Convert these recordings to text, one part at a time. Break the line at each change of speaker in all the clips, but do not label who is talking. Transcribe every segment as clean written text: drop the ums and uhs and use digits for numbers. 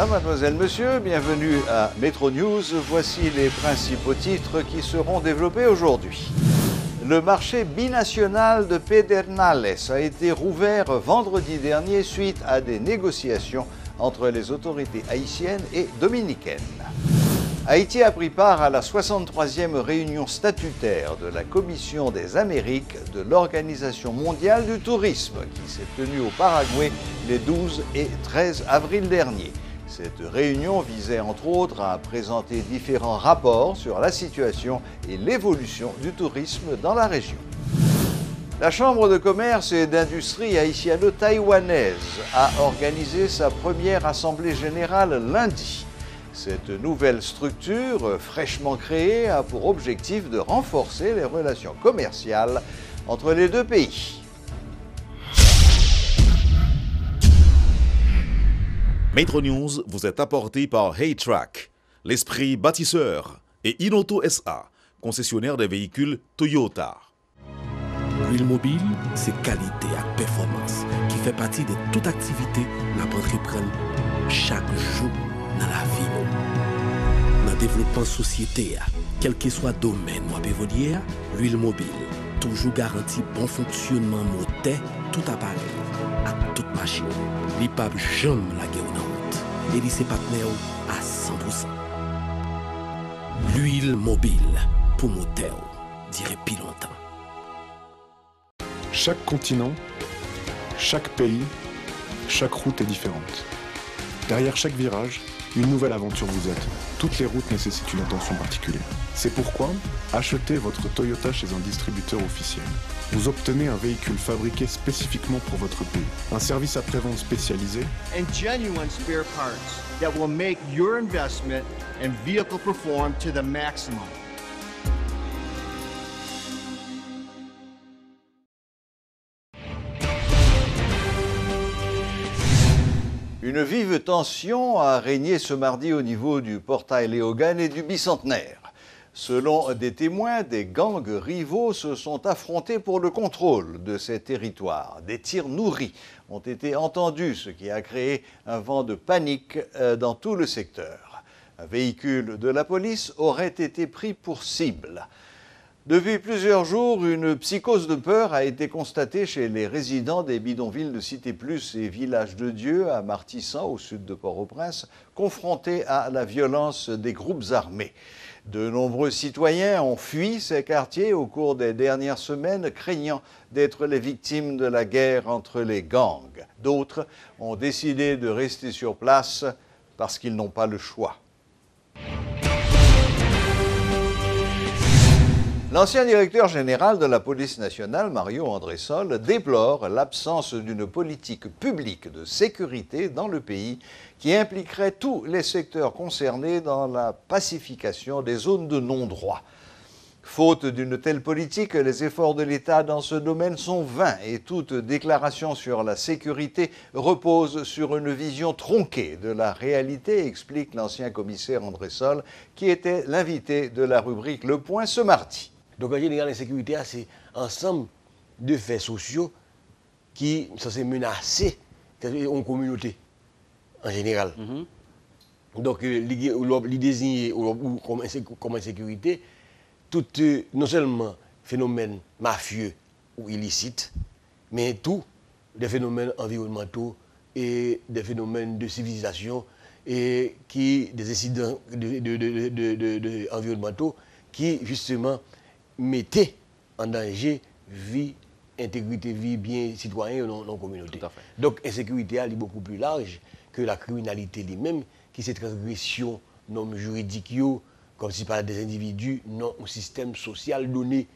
Mesdames, mademoiselles, messieurs, bienvenue à Metro News. Voici les principaux titres qui seront développés aujourd'hui. Le marché binational de Pedernales a été rouvert vendredi dernier suite à des négociations entre les autorités haïtiennes et dominicaines. Haïti a pris part à la 63e réunion statutaire de la Commission des Amériques de l'Organisation mondiale du tourisme qui s'est tenue au Paraguay les 12 et 13 avril dernier. Cette réunion visait entre autres à présenter différents rapports sur la situation et l'évolution du tourisme dans la région. La Chambre de commerce et d'industrie haïtiano-taïwanaise a organisé sa première assemblée générale lundi. Cette nouvelle structure, fraîchement créée, a pour objectif de renforcer les relations commerciales entre les deux pays.
Metro News vous est apporté par Haytrack, l'esprit bâtisseur, et Inoto SA, concessionnaire des véhicules Toyota.
L'huile mobile, c'est qualité et performance qui fait partie de toute activité que nous entreprenons chaque jour dans la vie. Dans le développement de la société, quel que soit le domaine où évoluer, l'huile mobile toujours garantit bon fonctionnement moteur, tout appareil, à toute machine. Il ne peut jamais la guerre en route. Et ses partenaires à 100%. L'huile mobile pour moteur, dirait plus longtemps.
Chaque continent, chaque pays, chaque route est différente. Derrière chaque virage, une nouvelle aventure vous attend. Toutes les routes nécessitent une attention particulière. C'est pourquoi, achetez votre Toyota chez un distributeur officiel. Vous obtenez un véhicule fabriqué spécifiquement pour votre pays. Un service après-vente spécialisé.
And genuine spare parts that will make your investment and vehicle perform to the maximum.
Une vive tension a régné ce mardi au niveau du portail Léogane et du Bicentenaire. Selon des témoins, des gangs rivaux se sont affrontés pour le contrôle de ces territoires. Des tirs nourris ont été entendus, ce qui a créé un vent de panique dans tout le secteur. Un véhicule de la police aurait été pris pour cible. Depuis plusieurs jours, une psychose de peur a été constatée chez les résidents des bidonvilles de Cité Plus et Village de Dieu à Martissan, au sud de Port-au-Prince, confrontés à la violence des groupes armés. De nombreux citoyens ont fui ces quartiers au cours des dernières semaines, craignant d'être les victimes de la guerre entre les gangs. D'autres ont décidé de rester sur place parce qu'ils n'ont pas le choix. L'ancien directeur général de la police nationale, Mario Andressol, déplore l'absence d'une politique publique de sécurité dans le pays qui impliquerait tous les secteurs concernés dans la pacification des zones de non-droit. Faute d'une telle politique, les efforts de l'État dans ce domaine sont vains et toute déclaration sur la sécurité repose sur une vision tronquée de la réalité, explique l'ancien commissaire Andressol, qui était l'invité de la rubrique Le Point ce mardi.
Donc en général, l'insécurité, c'est un ensemble de faits sociaux qui sont censés menacer une communauté, en général. Donc, l'idée désigne comme insécurité, tout, non seulement phénomènes mafieux ou illicites, mais tout des phénomènes environnementaux et des phénomènes de civilisation et des incidents environnementaux qui, justement, mettez en danger vie, intégrité, vie, bien citoyen dans la communauté. Donc, l'insécurité est beaucoup plus large que la criminalité lui-même, qui c'est transgression normes juridiques, comme si par des individus, non au système social donné.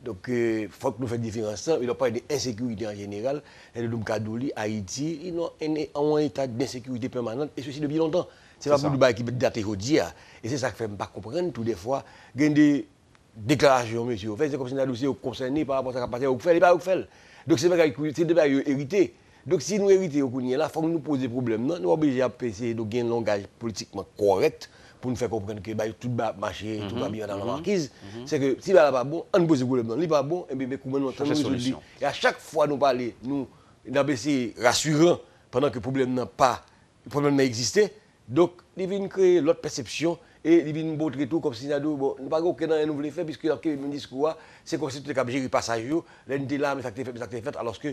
Donc, il faut que nous fassions différence. Il n'y a pas d'insécurité en général. Et le Kadouli, Haïti, ils ont un état d'insécurité permanente, et ceci depuis longtemps. C'est pas pour nous qui date aujourd'hui. Et c'est ça qui fait pas comprendre tous les fois. Il y a des déclaration, monsieur. C'est comme si nous sommes concernés par rapport à ce qu'on a fait, et pas fait. Donc c'est des débat hérité. Donc si nous héritons, il faut que nous poser des problèmes. Nous sommes obligés à essayer de gagner un langage politiquement correct pour nous faire comprendre que tout va marcher, tout va bien dans la marquise. C'est que si ça n'est pas bon, on nous pose des problèmes. Si ce n'est pas bon, comment nous entendons solution. Et à chaque fois nous parlons, nous avons essayé rassurant pendant que le problème n'a existé. Donc, il vient créer l'autre perception et il vient montrer tout comme si nous n'avons pas aucun nous voulons faire, puisque le discours, c'est comme si tout le gérer passage, l'un là, mais ça fait, alors que,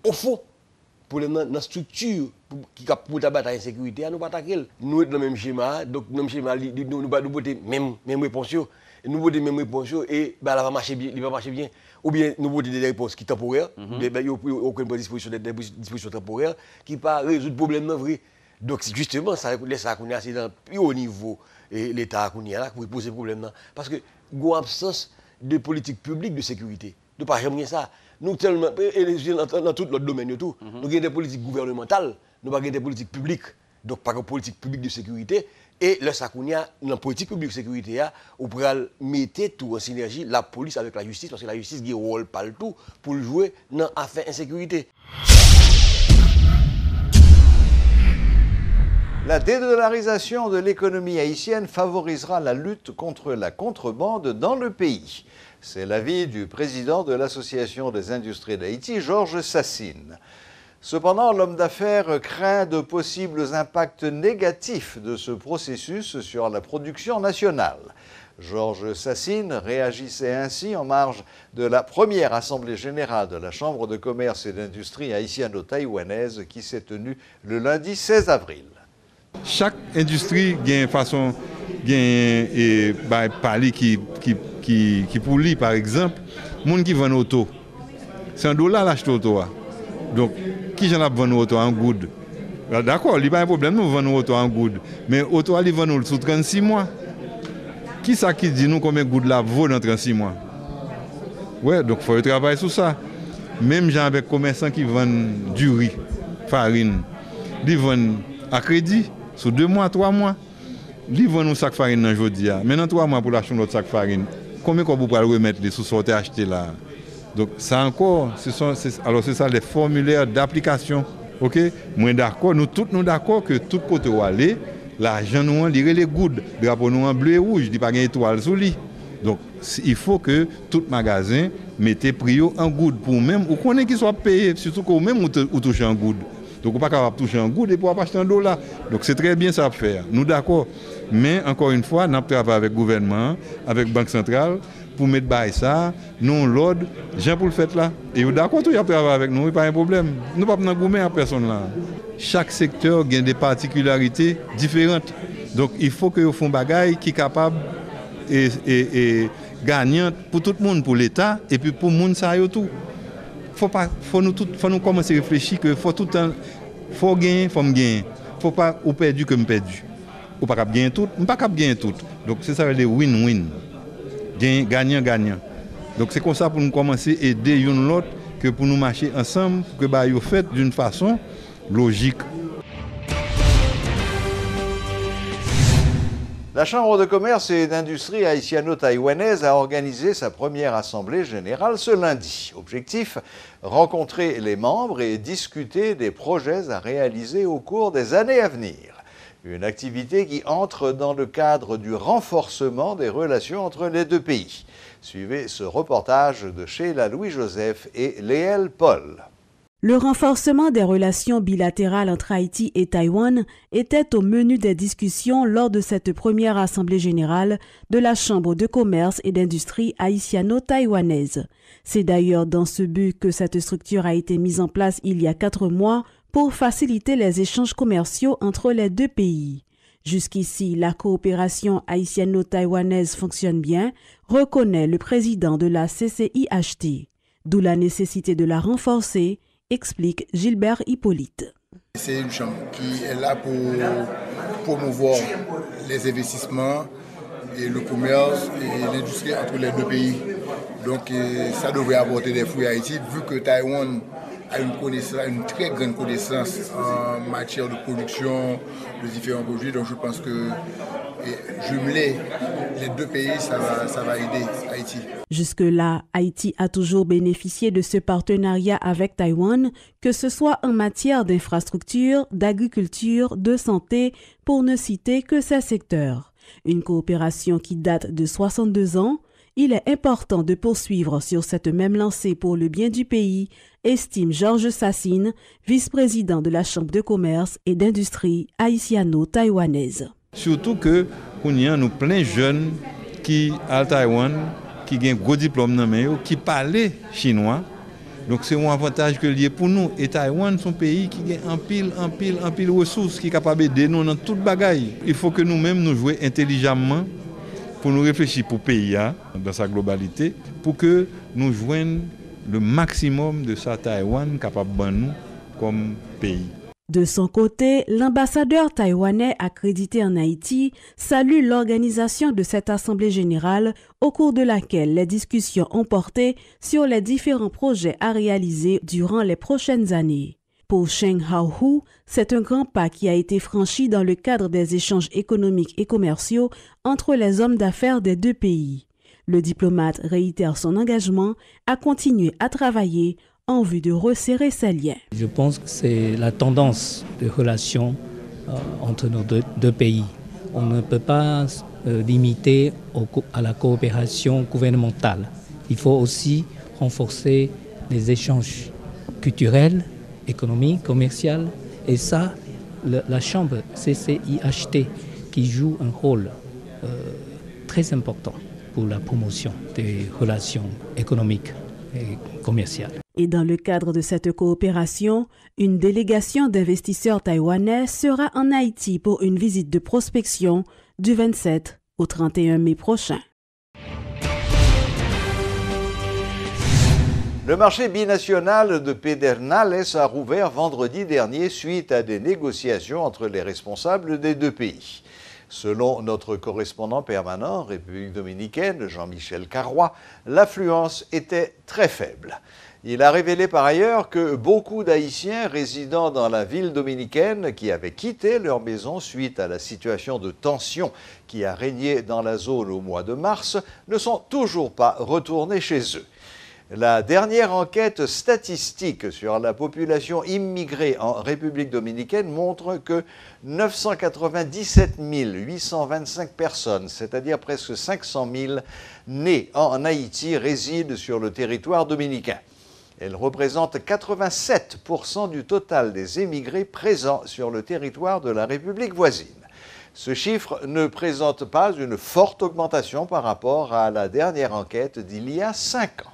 au fond, pour la structure qui a pour tabac à l'insécurité, nous ne pas attaquer. Nous sommes dans le même schéma, donc dans le même schéma, nous avons même réponse. Nous avons même réponse et ça va marcher bien. Ou bien nous avons des réponses qui sont temporaires, il n'y a aucune disposition temporaire qui ne peut pas résoudre le problème vrai. Donc justement, ça laisse à c'est dans le plus haut niveau l'État pour poser le problème. Parce que il y a une absence de politique publique de sécurité. Nous ne pouvons pas jamais ça. Nous tellement dans tout l'autre domaine nous avons des politiques gouvernementales, nous avons des politiques publiques. Donc pas de politique publique de sécurité et le sakounia dans la politique publique de sécurité on pourra mettre tout en synergie la police avec la justice parce que la justice a un rôle partout pour jouer dans l'affaire insécurité.
La dédollarisation de l'économie haïtienne favorisera la lutte contre la contrebande dans le pays. C'est l'avis du président de l'Association des industries d'Haïti, Georges Sassine. Cependant, l'homme d'affaires craint de possibles impacts négatifs de ce processus sur la production nationale. Georges Sassine réagissait ainsi en marge de la première assemblée générale de la Chambre de commerce et d'industrie haïtiano-taïwanaise qui s'est tenue le lundi 16 avril.
Chaque industrie a une façon de parler qui pour lui, par exemple, les gens qui vendent auto, c'est $1 l'acheter auto. Donc, qui j'en a vendu auto en good? D'accord, il n'y a pas de problème, nous vendons auto en good. Mais auto, il vend sous 36 mois. Qui ça qui dit nous combien de good là vaut dans 36 mois? Ouais, donc il faut travailler sur ça. Même gens avec commerçants qui vendent du riz, farine, ils vendent à crédit, sur 2 mois, 3 mois. Ils vendent un sac farine aujourd'hui. Mais dans 3 mois pour acheter notre sac farine, combien vous pouvez remettre les sous-sortes acheter là? Donc ça encore, alors c'est ça les formulaires d'application. OK? Moi d'accord, nous tous nous d'accord que tout côté où aller, l'argent nous lire les gouttes, drapeau nous en bleu et rouge, il pas gain étoile sous lui. Donc il faut que tout magasin mette prix en goutte pour même ou connaît qu'il soit payé surtout que même ou toucher en goutte. Donc on pas capable toucher en goutte et pour acheter $1. Donc c'est très bien ça à faire. Nous d'accord. Mais encore une fois, nous travaillons avec le gouvernement, avec la Banque centrale pour mettre ça, nous l'ordre, gens pour le faire là. Et d'accord, tout y a travaillé avec nous, il n'y a pas de problème. Nous ne pouvons pas gommer à personne là. Chaque secteur a des particularités différentes. Donc il faut que vous fassiez des bagailles qui sont capables et gagnantes pour tout le monde, pour l'État et puis pour le monde ça y tout. Faut nous commencer à réfléchir que faut tout le temps faut gagner, faut me gagner. Faut pas ou perdu que me perdu. Ou pas gagner tout, pas gagner tout. Donc c'est ça le win-win. Gagnant. Donc c'est comme ça pour nous commencer à aider l'autre que pour nous marcher ensemble, que vous faites d'une façon logique.
La Chambre de commerce et d'industrie haïtiano-taïwanaise a organisé sa première assemblée générale ce lundi. Objectif, rencontrer les membres et discuter des projets à réaliser au cours des années à venir. Une activité qui entre dans le cadre du renforcement des relations entre les deux pays. Suivez ce reportage de Sheila Louis-Joseph et Léel Paul.
Le renforcement des relations bilatérales entre Haïti et Taïwan était au menu des discussions lors de cette première assemblée générale de la Chambre de commerce et d'industrie haïtiano-taïwanaise. C'est d'ailleurs dans ce but que cette structure a été mise en place il y a 4 mois pour faciliter les échanges commerciaux entre les deux pays. Jusqu'ici, la coopération haïtiano-taïwanaise fonctionne bien, reconnaît le président de la CCIHT. D'où la nécessité de la renforcer, explique Gilbert Hippolyte.
C'est une chambre qui est là pour promouvoir les investissements et le commerce et l'industrie entre les deux pays. Donc ça devrait apporter des fruits à Haïti, vu que Taïwan a une très grande connaissance en matière de production de différents produits. Donc je pense que jumeler les deux pays, ça va aider Haïti.
Jusque-là, Haïti a toujours bénéficié de ce partenariat avec Taïwan, que ce soit en matière d'infrastructure, d'agriculture, de santé, pour ne citer que ces secteurs. Une coopération qui date de 62 ans il est important de poursuivre sur cette même lancée pour le bien du pays, estime Georges Sassine, vice-président de la Chambre de commerce et d'industrie haïtiano-taïwanaise.
Surtout que nous avons plein de jeunes qui à Taïwan, qui ont un gros diplôme, qui parlent chinois. Donc c'est un avantage que lié pour nous. Et Taïwan, c'est un pays qui a en pile de ressources, qui est capable d'aider nous dans toute bagaille. Il faut que nous-mêmes nous jouions intelligemment pour nous réfléchir pour le pays dans sa globalité, pour que nous joignions le maximum de ça Taïwan capable de nous comme pays.
De son côté, l'ambassadeur taïwanais accrédité en Haïti salue l'organisation de cette assemblée générale au cours de laquelle les discussions ont porté sur les différents projets à réaliser durant les prochaines années. Pour Cheng Hao-Hu, c'est un grand pas qui a été franchi dans le cadre des échanges économiques et commerciaux entre les hommes d'affaires des deux pays. Le diplomate réitère son engagement à continuer à travailler en vue de resserrer ces liens.
Je pense que c'est la tendance de relations entre nos deux pays. On ne peut pas limiter à la coopération gouvernementale. Il faut aussi renforcer les échanges culturels, économiques, commerciaux. Et ça, la Chambre CCIHT qui joue un rôle très important pour la promotion des relations économiques et commerciales.
Et dans le cadre de cette coopération, une délégation d'investisseurs taïwanais sera en Haïti pour une visite de prospection du 27 au 31 mai prochain.
Le marché binational de Pedernales a rouvert vendredi dernier suite à des négociations entre les responsables des deux pays. Selon notre correspondant permanent en République dominicaine, Jean-Michel Carrois, l'affluence était très faible. Il a révélé par ailleurs que beaucoup d'Haïtiens résidant dans la ville dominicaine qui avaient quitté leur maison suite à la situation de tension qui a régné dans la zone au mois de mars ne sont toujours pas retournés chez eux. La dernière enquête statistique sur la population immigrée en République dominicaine montre que 997 825 personnes, c'est-à-dire presque 500 000 nés en Haïti, résident sur le territoire dominicain. Elle représente 87% du total des émigrés présents sur le territoire de la République voisine. Ce chiffre ne présente pas une forte augmentation par rapport à la dernière enquête d'il y a 5 ans.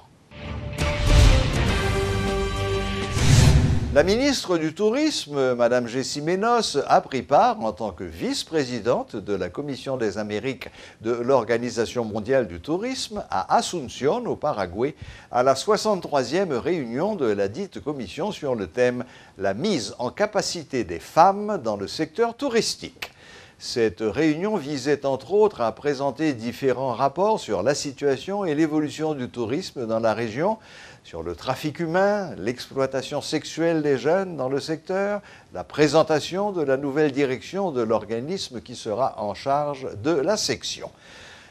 La ministre du Tourisme, Mme Jessie Menos, a pris part en tant que vice-présidente de la Commission des Amériques de l'Organisation mondiale du tourisme à Asunción, au Paraguay, à la 63e réunion de la dite commission sur le thème « La mise en capacité des femmes dans le secteur touristique ». Cette réunion visait entre autres à présenter différents rapports sur la situation et l'évolution du tourisme dans la région, sur le trafic humain, l'exploitation sexuelle des jeunes dans le secteur, la présentation de la nouvelle direction de l'organisme qui sera en charge de la section.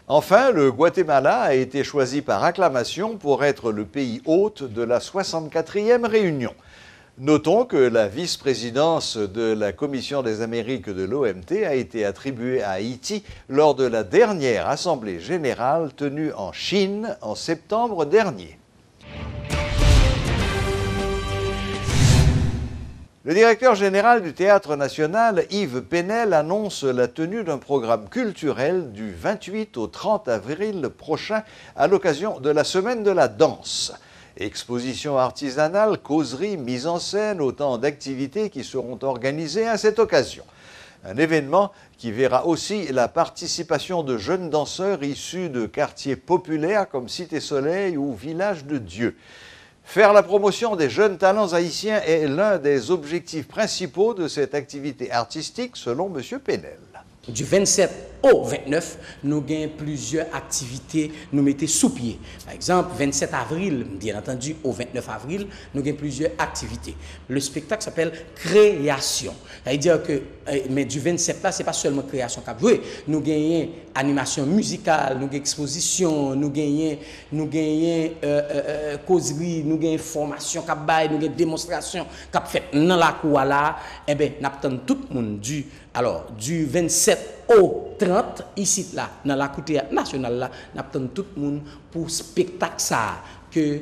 Enfin, le Guatemala a été choisi par acclamation pour être le pays hôte de la 64e réunion. Notons que la vice-présidence de la Commission des Amériques de l'OMT a été attribuée à Haïti lors de la dernière Assemblée générale tenue en Chine en septembre dernier. Le directeur général du Théâtre national, Yves Penel, annonce la tenue d'un programme culturel du 28 au 30 avril prochain à l'occasion de la Semaine de la danse. Expositions artisanales, causeries, mise en scène, autant d'activités qui seront organisées à cette occasion. Un événement qui verra aussi la participation de jeunes danseurs issus de quartiers populaires comme Cité Soleil ou Village de Dieu. Faire la promotion des jeunes talents haïtiens est l'un des objectifs principaux de cette activité artistique, selon M. Penel.
Du 27 au 29, nous avons plusieurs activités, nous mettons sous pied. Par exemple, 27 avril, bien entendu, au 29 avril, nous avons plusieurs activités. Le spectacle s'appelle Création. C'est-à-dire que, mais du 27 là, ce n'est pas seulement création qu'a joué. Nous gagnons animation musicale, nous gagnons exposition, nous gagnons causerie, nous gagnons formation qu'a bail, nous gagnons démonstration qu'a fait dans la cour là. Eh bien, nous attendons tout le monde du Alors, du 27 au 30, ici, là, dans la côté nationale, là, nous attendons tout le monde pour spectacle ça. Que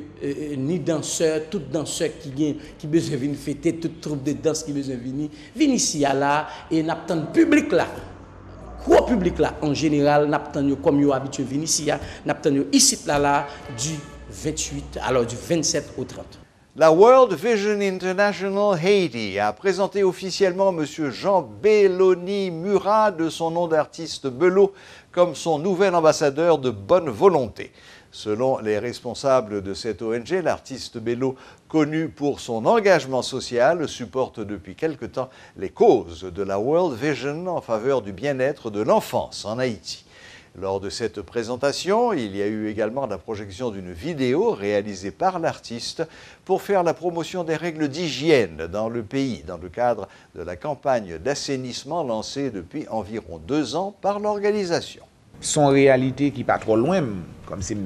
ni danseurs, tout danseurs qui besoin venir fêter, toute troupe de danse qui besoin venir ici là et n'attend public là. Gros public là en général n'attend comme yo habitué venir ici n'attend ici là du 28 alors du 27 au 30.
La World Vision International Haiti a présenté officiellement M. Jean Belloni Murat, de son nom d'artiste Bello, comme son nouvel ambassadeur de bonne volonté. Selon les responsables de cette ONG, l'artiste Bello, connu pour son engagement social, supporte depuis quelque temps les causes de la World Vision en faveur du bien-être de l'enfance en Haïti. Lors de cette présentation, il y a eu également la projection d'une vidéo réalisée par l'artiste pour faire la promotion des règles d'hygiène dans le pays, dans le cadre de la campagne d'assainissement lancée depuis environ 2 ans par l'organisation.
Son réalité qui n'est pas trop loin, comme si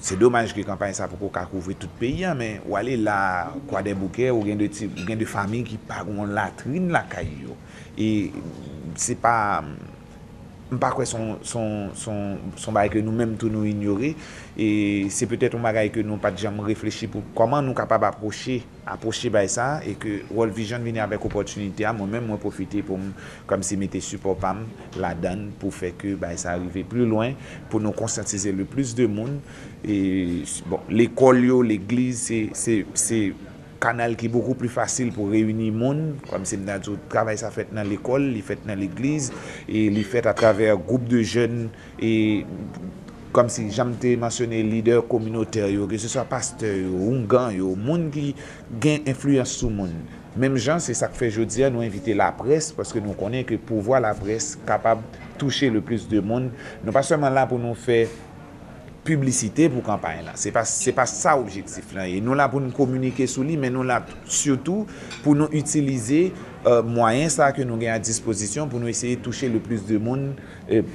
c'est dommage que la campagne ça pour couvrir tout le pays, mais ou aller là, quoi des bouquets, ou bien de familles qui parlent de latrine la caillou. Et c'est pas quoi son bagage que nous-mêmes tout nous ignorer, et c'est peut-être un bagage que nous pas jamais réfléchi pour comment nous capables approcher ça, et que World Vision vient avec opportunité à moi-même moi profiter pour comme si mettre support pam la donne pour faire que ça arrive plus loin, pour nous conscientiser le plus de monde. Et bon, l'école, l'église, c'est canal qui est beaucoup plus facile pour réunir le monde, comme c'est le travail ça fait dans l'école, il fait dans l'église, et il fait à travers un groupe de jeunes, et comme si j'ai mentionné leader communautaire, que ce soit pasteur, ou gang, monde qui gagne influence sur le monde. Même gens, c'est ça que fait aujourd'hui, nous inviter la presse, parce que nous connaissons que pour voir la presse capable de toucher le plus de monde, nous pas seulement là pour nous faire publicité pour campagne là, c'est pas ça l'objectif là, et nous là pour nous communiquer sur lui, mais nous là surtout pour nous utiliser moyens ça que nous avons à disposition pour nous essayer de toucher le plus de monde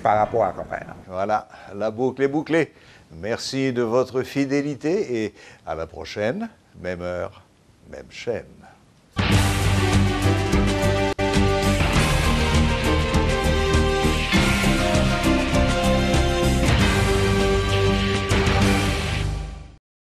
par rapport à la campagne là.
Voilà, la boucle est bouclée. Merci de votre fidélité et à la prochaine, même heure, même chaîne.